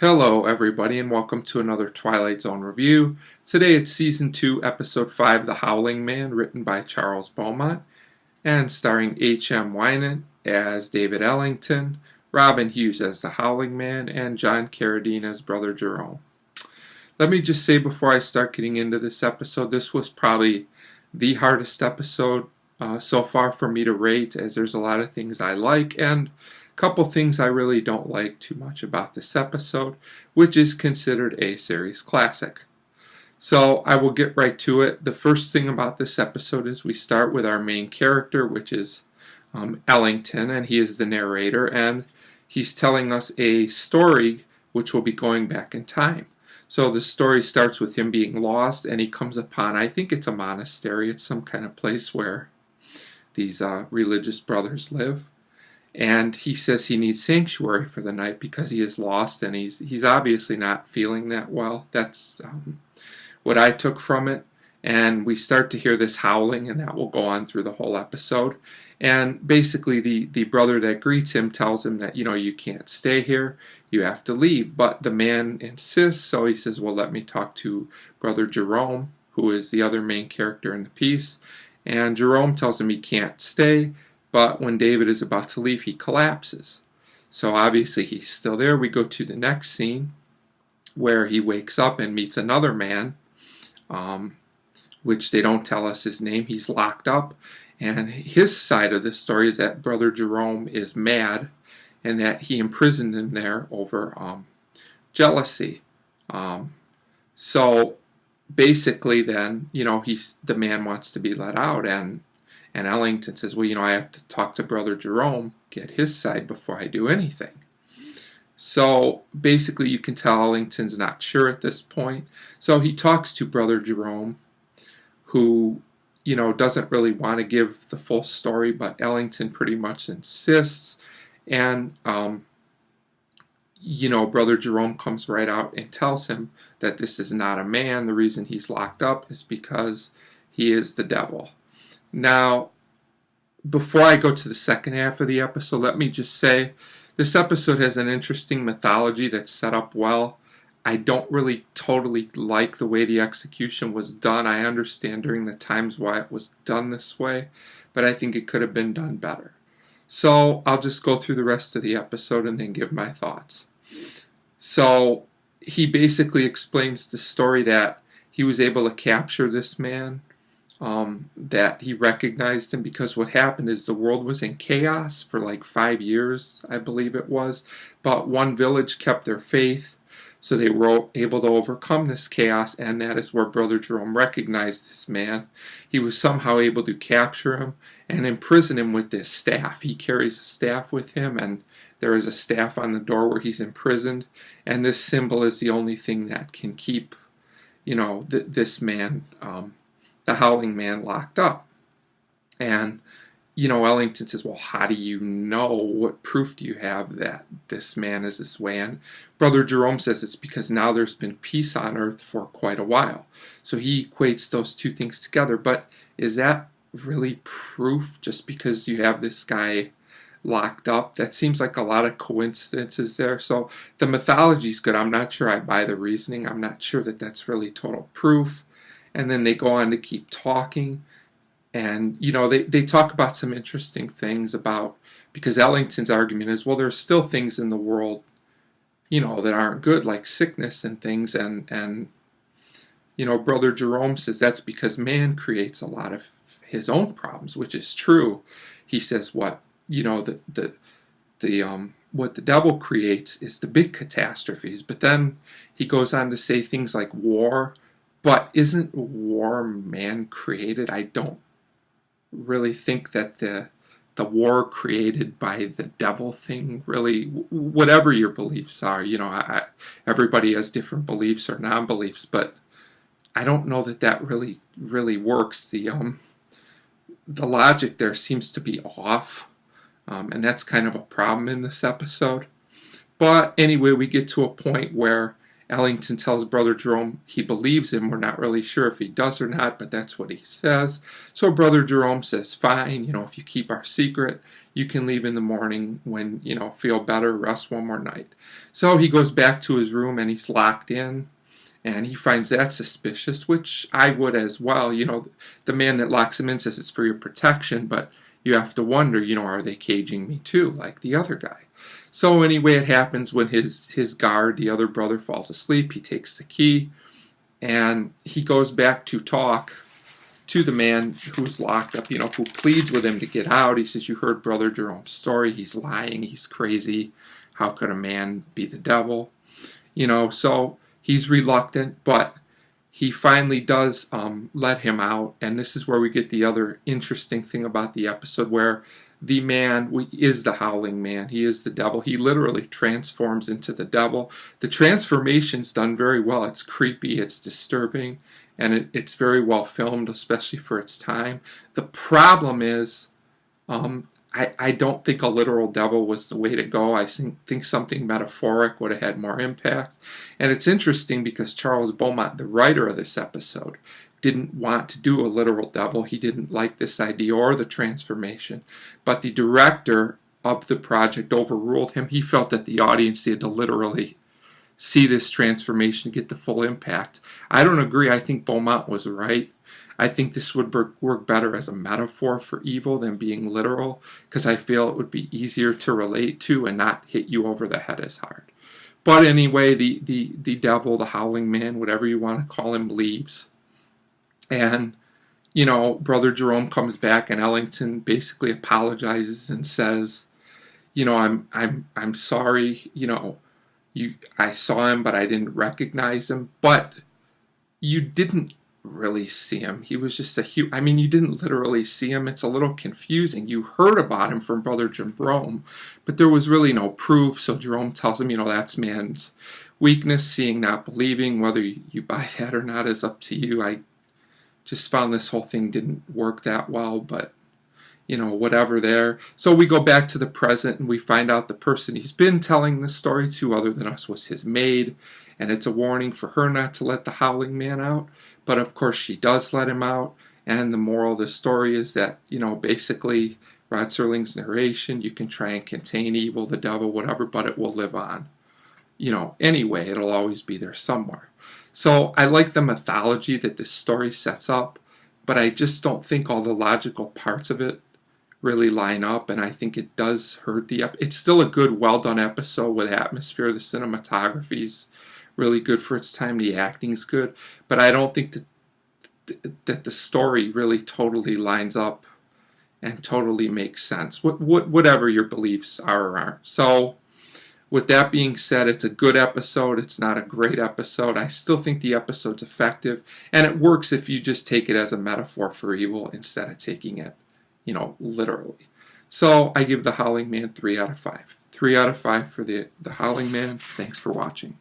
Hello everybody and welcome to another Twilight Zone review. Today it's Season 2, Episode 5, The Howling Man, written by Charles Beaumont, and starring H.M. Wynant as David Ellington, Robin Hughes as the Howling Man, and John Carradine as Brother Jerome. Let me just say before I start getting into this episode, this was probably the hardest episode so far for me to rate, as there's a lot of things I like and a couple things I really don't like too much about this episode, which is considered a series classic. So I will get right to it. The first thing about this episode is we start with our main character, which is Ellington, and he is the narrator, and he's telling us a story which will be going back in time. So the story starts with him being lost, and he comes upon, I think it's a monastery, it's some kind of place where these religious brothers live. And he says he needs sanctuary for the night because he is lost, and he's obviously not feeling that well. That's what I took from it. And we start to hear this howling, and that will go on through the whole episode. And basically the brother that greets him tells him that, you can't stay here, you have to leave. But the man insists, so he says, well, let me talk to Brother Jerome, who is the other main character in the piece. And Jerome tells him he can't stay, but when David is about to leave, he collapses. So obviously he's still there. We go to the next scene where he wakes up and meets another man, which they don't tell us his name. He's locked up. And his side of the story is that Brother Jerome is mad and that he imprisoned him there over jealousy. So basically then, the man wants to be let out, and Ellington says, well, I have to talk to Brother Jerome, get his side before I do anything. So basically you can tell Ellington's not sure at this point. So he talks to Brother Jerome, who doesn't really want to give the full story, but Ellington pretty much insists. And, Brother Jerome comes right out and tells him that this is not a man. The reason he's locked up is because he is the devil. Now, before I go to the second half of the episode, let me just say this episode has an interesting mythology that's set up well. I don't really totally like the way the execution was done. I understand during the times why it was done this way, but I think it could have been done better. So I'll just go through the rest of the episode and then give my thoughts. So he basically explains the story that he was able to capture this man, that he recognized him because what happened is the world was in chaos for like 5 years, I believe it was, but one village kept their faith. So they were able to overcome this chaos, and that is where Brother Jerome recognized this man. He was somehow able to capture him and imprison him with this staff. He carries a staff with him, and there is a staff on the door where he's imprisoned, and this symbol is the only thing that can keep, this man, the Howling Man, locked up. And Ellington says, well, how do you know? What proof do you have that this man is this way? And Brother Jerome says it's because now there's been peace on earth for quite a while. So he equates those two things together. But is that really proof just because you have this guy locked up? That seems like a lot of coincidences there. So the mythology's good. I'm not sure I buy the reasoning. I'm not sure that that's really total proof. And then they go on to keep talking. And, they talk about some interesting things about, because Ellington's argument is, well, there's still things in the world, that aren't good, like sickness and things. And Brother Jerome says that's because man creates a lot of his own problems, which is true. He says what the devil creates is the big catastrophes. But then he goes on to say things like war. But isn't war man created? I don't really think that the war created by the devil thing really, whatever your beliefs are, everybody has different beliefs or non-beliefs, but I don't know that really works. The logic there seems to be off, and that's kind of a problem in this episode. But anyway, we get to a point where Ellington tells Brother Jerome he believes him. We're not really sure if he does or not, but that's what he says. So Brother Jerome says, fine, if you keep our secret, you can leave in the morning when, feel better, rest one more night. So he goes back to his room and he's locked in, and he finds that suspicious, which I would as well. The man that locks him in says it's for your protection, but you have to wonder, are they caging me too, like the other guy? So anyway, it happens when his guard, the other brother, falls asleep. He takes the key, and he goes back to talk to the man who's locked up, who pleads with him to get out. He says, you heard Brother Jerome's story. He's lying. He's crazy. How could a man be the devil? So he's reluctant, but he finally does let him out. And this is where we get the other interesting thing about the episode, where the man is the howling man. He is the devil. He literally transforms into the devil. The transformation's done very well. It's creepy, it's disturbing, and it's very well filmed, especially for its time. The problem is, I don't think a literal devil was the way to go. I think something metaphoric would have had more impact. And it's interesting because Charles Beaumont, the writer of this episode, didn't want to do a literal devil. He didn't like this idea or the transformation. But the director of the project overruled him. He felt that the audience had to literally see this transformation to get the full impact. I don't agree. I think Beaumont was right. I think this would work better as a metaphor for evil than being literal, because I feel it would be easier to relate to and not hit you over the head as hard. But anyway, the devil, the howling man, whatever you want to call him, leaves. And, Brother Jerome comes back, and Ellington basically apologizes and says, I'm sorry, I saw him, but I didn't recognize him. But you didn't really see him. He was just you didn't literally see him. It's a little confusing. You heard about him from Brother Jerome, but there was really no proof. So Jerome tells him, that's man's weakness, seeing, not believing. Whether you buy that or not is up to you. I just found this whole thing didn't work that well, but whatever there. So we go back to the present, and we find out the person he's been telling this story to, other than us, was his maid, and it's a warning for her not to let the howling man out. But of course she does let him out, and the moral of the story is that, basically, Rod Serling's narration, you can try and contain evil, the devil, whatever, but it will live on. Anyway, it'll always be there somewhere. So I like the mythology that this story sets up, but I just don't think all the logical parts of it really line up, and I think it does hurt it's still a good, well-done episode with atmosphere. The cinematography's really good for its time. The acting's good, but I don't think that the story really totally lines up and totally makes sense, whatever your beliefs are or aren't. So with that being said, it's a good episode. It's not a great episode. I still think the episode's effective, and it works if you just take it as a metaphor for evil instead of taking it, literally. So I give The Howling Man 3 out of 5. 3 out of 5 for the Howling Man. Thanks for watching.